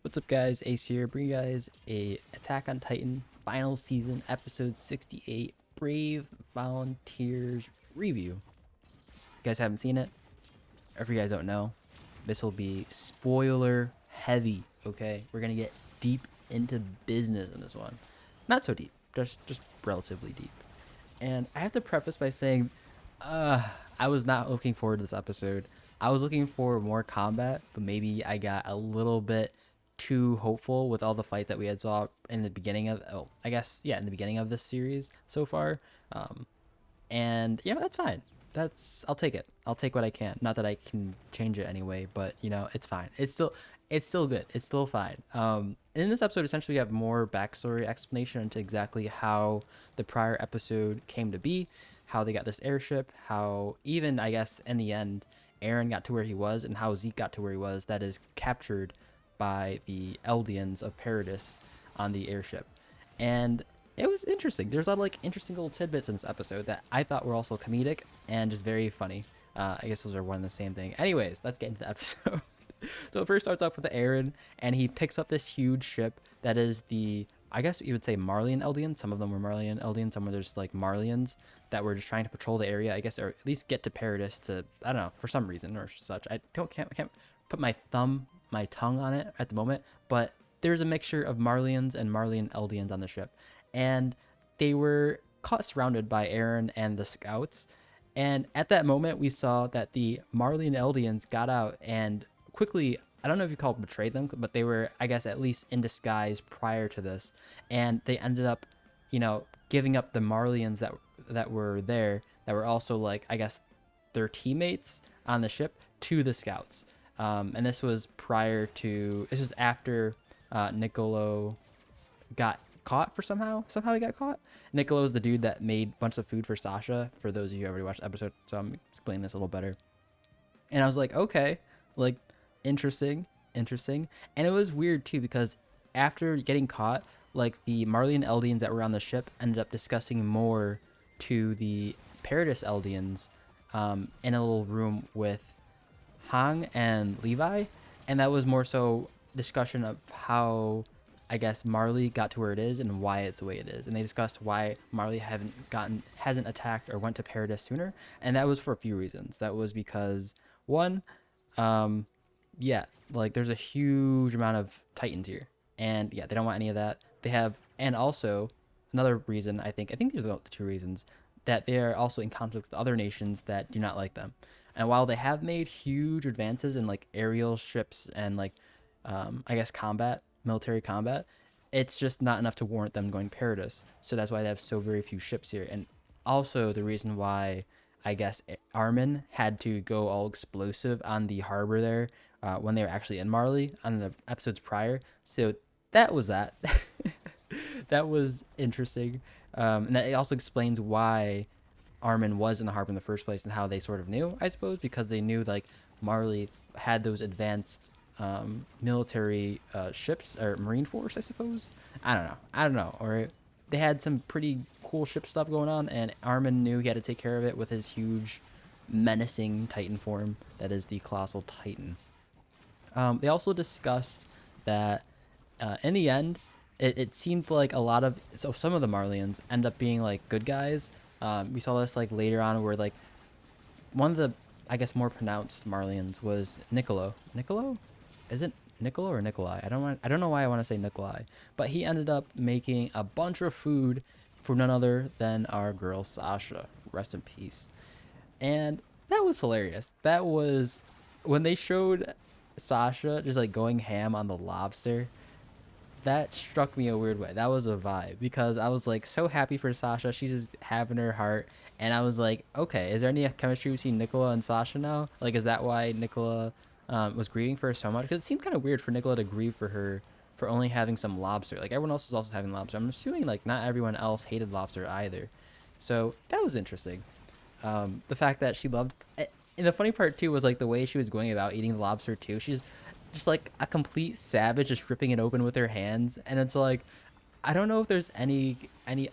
What's up, guys? Ace here, bring you guys a Attack on Titan final season episode 68 Brave Volunteers review. If you guys haven't seen it, or if you guys don't know, this will be spoiler heavy. Okay, we're gonna get deep into business in this one. Not so deep, just relatively deep. And I have to preface by saying, I was not looking forward to this episode. I was looking for more combat, but maybe I got a little bit too hopeful with all the fights that we had saw in the beginning of in the beginning of this series so far. And that's fine. I'll take it. I'll take what I can. Not that I can change it anyway, but it's fine. It's still good. It's still fine. In this episode, essentially, we have more backstory explanation into exactly how the prior episode came to be, how they got this airship, how even, I guess, in the end, Eren got to where he was, and how Zeke got to where he was, that is captured by the Eldians of Paradis on the airship. And it was interesting. There's a lot of interesting little tidbits in this episode that I thought were also comedic and just very funny. I guess those are one and the same thing. Anyways, let's get into the episode. So it first starts off with Eren, and he picks up this huge ship that is I guess you would say Marleyan Eldians. Some of them were Marleyan Eldians. Some were just Marleyans that were just trying to patrol the area, I guess, or at least get to Paradis to, I don't know, for some reason or such. I can't put my tongue on it at the moment, but there's a mixture of Marleyans and Marleyan Eldians on the ship. And they were caught surrounded by Eren and the scouts. And at that moment, we saw that the Marleyan Eldians got out and quickly, I don't know if you call it betrayed them, but they were, I guess, at least in disguise prior to this. And they ended up, giving up the Marleyans that were there, that were also I guess, their teammates on the ship to the scouts. And this was after Niccolo got caught somehow he got caught. Niccolo is the dude that made a bunch of food for Sasha, for those of you who already watched the episode, so I'm explaining this a little better. And I was like, okay, interesting. And it was weird too, because after getting caught, the Marleyan Eldians that were on the ship ended up discussing more to the Paradis Eldians in a little room with Hang and Levi, and that was more so discussion of how, I guess, Marley got to where it is and why it's the way it is. And they discussed why Marley hasn't attacked or went to Paradis sooner, and that was for a few reasons. That was because, one, there's a huge amount of Titans here, and they don't want any of that. And also another reason, I think these are the two reasons, that they are also in conflict with other nations that do not like them. And while they have made huge advances in aerial ships and I guess military combat, it's just not enough to warrant them going to Paradis. So that's why they have so very few ships here. And also the reason why, I guess, Armin had to go all explosive on the harbor there when they were actually in Marley on the episodes prior. So that was that. That was interesting. And that also explains why Armin was in the harbor in the first place and how they sort of knew, I suppose, because they knew Marley had those advanced military ships, or marine force, I suppose. I don't know. Or they had some pretty cool ship stuff going on, and Armin knew he had to take care of it with his huge, menacing Titan form that is the Colossal Titan. They also discussed that in the end, it seemed like some of the Marleyans end up being good guys. We saw this later on, where one of the, I guess, more pronounced Marleyans was Niccolo. Niccolo? Is it Niccolo or Nikolai? I don't know why I want to say Nikolai, but he ended up making a bunch of food for none other than our girl Sasha. Rest in peace. And that was hilarious. That was when they showed Sasha just going ham on the lobster. That struck me a weird way. That was a vibe, because I was so happy for Sasha. She's just having her heart. And I was like, okay, is there any chemistry between Nicola and Sasha now? Is that why Nicola was grieving for her so much? Because it seemed kind of weird for Nicola to grieve for her for only having some lobster. Everyone else was also having lobster. I'm assuming not everyone else hated lobster either. So that was interesting. The fact that she loved, and the funny part too was the way she was going about eating the lobster too. She's just a complete savage, just ripping it open with her hands. And it's I don't know if there's any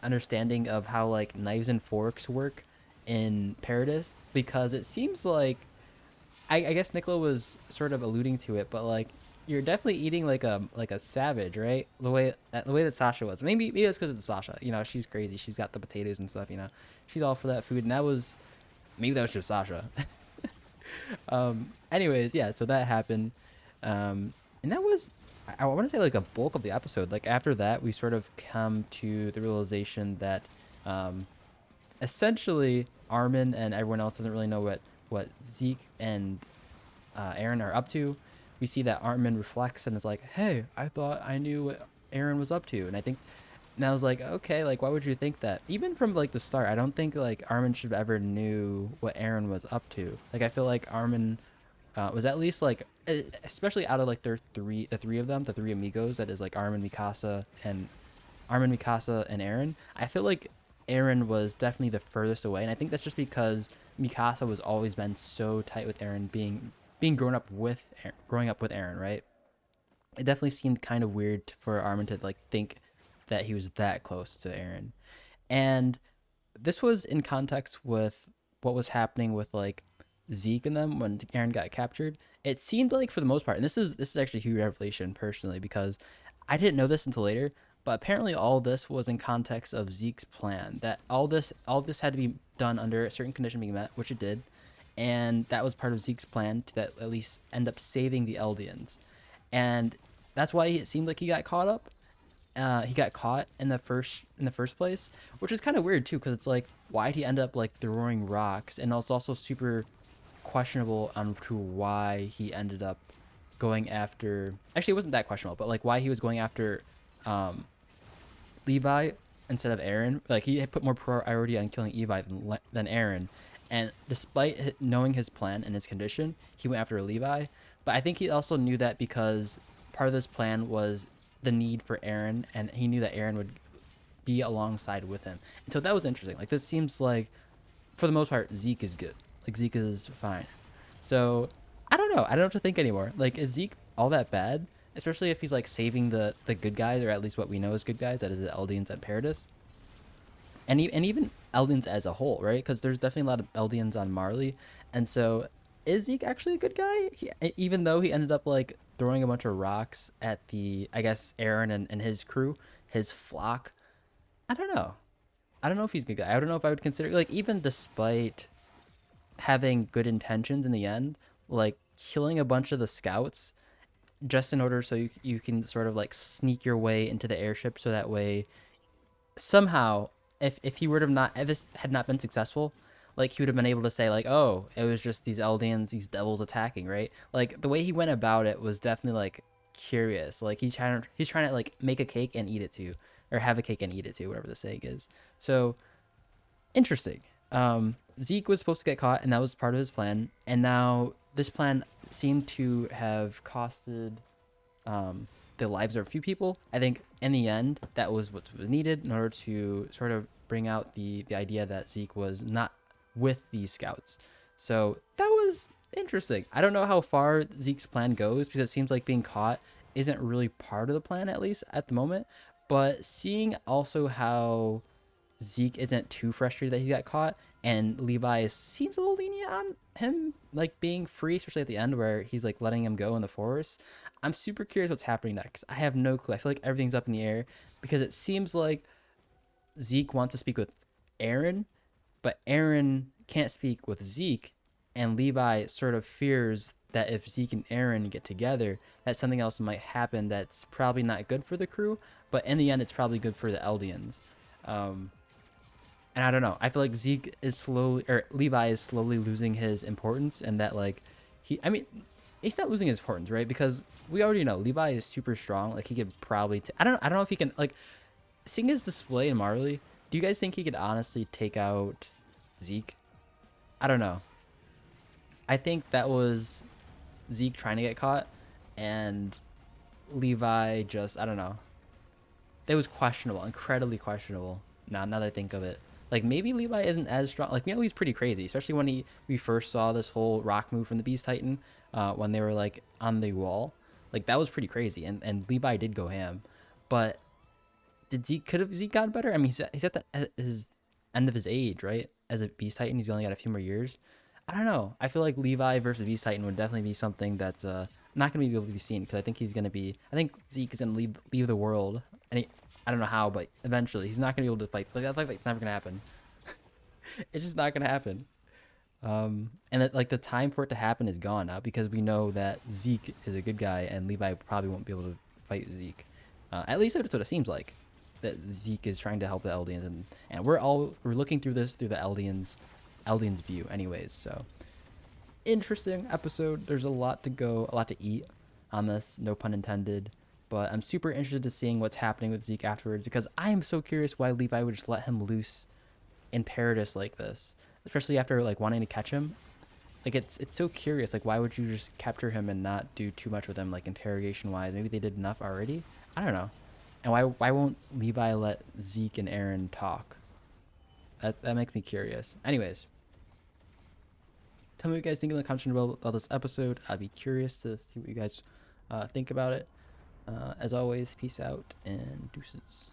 understanding of how knives and forks work in Paradis, because it seems I guess Nicola was sort of alluding to it, but you're definitely eating like a savage, right? The way that Sasha was. Maybe that's because it's Sasha. You know, she's crazy. She's got the potatoes and stuff. You know, she's all for that food, and that was maybe that was just Sasha. Anyways, yeah. So that happened, and that was I want to say like a bulk of the episode. Like after that, we sort of come to the realization that um, essentially Armin and everyone else doesn't really know what Zeke and Eren are up to. We see that Armin reflects and is like, "Hey, I thought I knew what Eren was up to," and I think, and I was like, "Okay, like why would you think that?" Even from like the start, I don't think like Armin should have ever knew what Eren was up to. Like I feel like Armin was at least like, especially out of like the three of them, the three amigos, that is like Armin, Mikasa, and Eren. I feel like Eren was definitely the furthest away, and I think that's just because Mikasa was always been so tight with Eren, being growing up with Eren, right? It definitely seemed kind of weird for Armin to like think that he was that close to Eren, and this was in context with what was happening with like Zeke and them when Eren got captured. It seemed like for the most part, and this is actually a huge revelation personally because I didn't know this until later, but apparently all this was in context of Zeke's plan. That all this had to be done under a certain condition being met, which it did, and that was part of Zeke's plan to that at least end up saving the Eldians, and that's why it seemed like he got caught up. He got caught in the first place, which is kind of weird too, because it's like why'd he end up like throwing rocks, and it's also super questionable on to why he ended up going after. Actually, it wasn't that questionable, but like why he was going after um, Levi instead of Eren. Like he had put more priority on killing Levi than Eren, and despite knowing his plan and his condition, he went after Levi. But I think he also knew that because part of this plan was the need for Eren, and he knew that Eren would be alongside with him. And so that was interesting. Like this seems like, for the most part, Zeke is good. Like Zeke is fine. So I don't know. I don't know what to think anymore. Like is Zeke all that bad? Especially if he's like saving the good guys, or at least what we know as good guys, that is the Eldians at Paradis, and even Eldians as a whole, right? Because there's definitely a lot of Eldians on Marley, and so is Zeke actually a good guy? Even though he ended up like throwing a bunch of rocks at the, I guess, Eren and his crew, his flock. I don't know. I don't know if he's a good guy. I don't know if I would consider, like, even despite having good intentions in the end, like killing a bunch of the scouts just in order so you can sort of like sneak your way into the airship, so that way somehow, if he would have not, if this had not been successful, like he would have been able to say like, oh, it was just these Eldians, these devils attacking, right? Like the way he went about it was definitely like curious. Like he's trying to like make a cake and eat it too, or have a cake and eat it too, whatever the saying is. So interesting. Zeke was supposed to get caught, and that was part of his plan. And now this plan seemed to have costed the lives of a few people. I think in the end, that was what was needed in order to sort of bring out the idea that Zeke was not with these scouts. So that was interesting. I don't know how far Zeke's plan goes, because it seems like being caught isn't really part of the plan, at least at the moment. But seeing also how Zeke isn't too frustrated that he got caught, and Levi seems a little lenient on him like being free, especially at the end where he's like letting him go in the forest. I'm super curious what's happening next. I have no clue. I feel like everything's up in the air, because it seems like Zeke wants to speak with Eren, but Eren can't speak with Zeke, and Levi sort of fears that if Zeke and Eren get together, that something else might happen that's probably not good for the crew, but in the end, it's probably good for the Eldians. Um, and I don't know. I feel like Zeke is slowly, or Levi is slowly losing his importance, and that like I mean, he's not losing his importance, right? Because we already know Levi is super strong. Like he could probably, I don't know if he can, like, seeing his display in Marley. Do you guys think he could honestly take out Zeke? I don't know. I think that was Zeke trying to get caught, and Levi just, I don't know. That was questionable, incredibly questionable. Now that I think of it, like maybe Levi isn't as strong. Like, he's pretty crazy, especially when we first saw this whole rock move from the Beast Titan, when they were like on the wall. Like that was pretty crazy, and Levi did go ham. But could have Zeke gotten better? I mean, he's at his end of his age, right? As a Beast Titan, he's only got a few more years. I don't know. I feel like Levi versus Beast Titan would definitely be something that's not going to be able to be seen because I think he's going to be. I think Zeke is going to leave the world, and I don't know how, but eventually he's not going to be able to fight. Like that fight's never going to happen. It's just not going to happen. And like the time for it to happen is gone now because we know that Zeke is a good guy and Levi probably won't be able to fight Zeke. At least that's what it seems like. That Zeke is trying to help the Eldians, and we're looking through this through the Eldians view, anyways. So interesting episode. There's a lot to go, a lot to eat on this, no pun intended. But I'm super interested to seeing what's happening with Zeke afterwards because I am so curious why Levi would just let him loose in Paradis like this, especially after like wanting to catch him. Like it's so curious. Like why would you just capture him and not do too much with him, like interrogation wise? Maybe they did enough already. I don't know. And why won't Levi let Zeke and Eren talk? That makes me curious. Anyways, tell me what you guys think in the comments below about this episode. I'd be curious to see what you guys think about it. As always, peace out and deuces.